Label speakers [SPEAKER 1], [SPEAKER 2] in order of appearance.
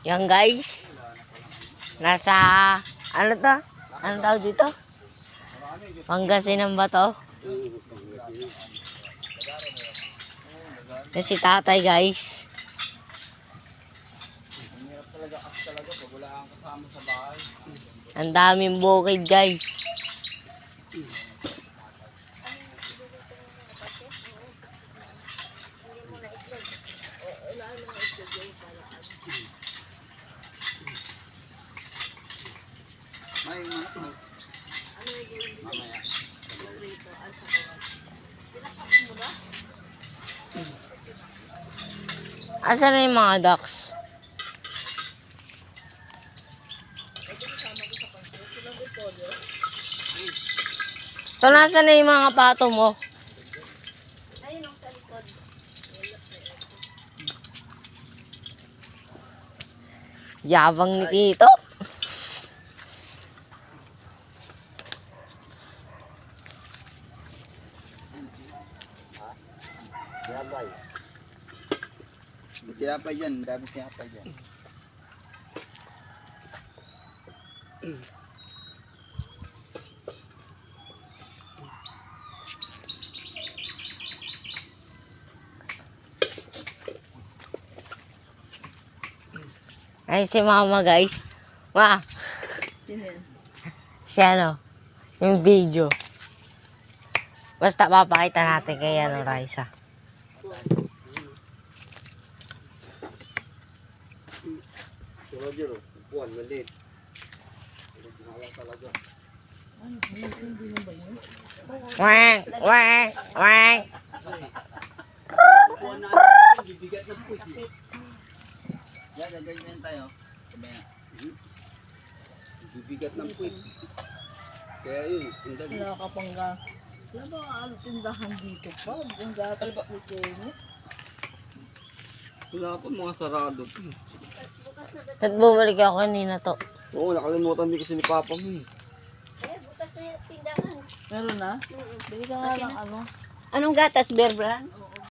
[SPEAKER 1] Yan guys. Nasa, ano to? Ano tawag dito? Pangasinan ba to? Yan si tatay guys. Ang daming bukid guys. Asan na yung mga ducks? So, nasa na yung mga pato mo?
[SPEAKER 2] Ayun ang sa likod.
[SPEAKER 1] Yabang ni Tito.
[SPEAKER 3] Tinapay. Tinapay dyan. Dami tinapay dyan.
[SPEAKER 1] Ay, si mama guys. Ma,
[SPEAKER 2] Sino yan?
[SPEAKER 1] si ano? Yung video. Basta papakita natin kay ano, Raisa.
[SPEAKER 3] Si Roger, upuan, maliit. Ginawa talaga.
[SPEAKER 1] Wang! Wang! Wang!
[SPEAKER 3] Upuan na ano, bibigat ng puti. Yan, gaganyan tayo. Sabaya. Bibigat ng puti. Kaya yun, tindag.
[SPEAKER 2] Wala ka pang ga. Wala ba ano tindahan dito pa? Ang gatas dito mo.
[SPEAKER 3] Wala pa mga sarado.
[SPEAKER 1] At bumalik ako kanina to.
[SPEAKER 3] Oo, nakalimutan din kasi ni Papa mo.
[SPEAKER 2] Butas na yung tindahan. Meron na? Bili ka nga lang ano. Anong gatas, Bear Brand? Oo.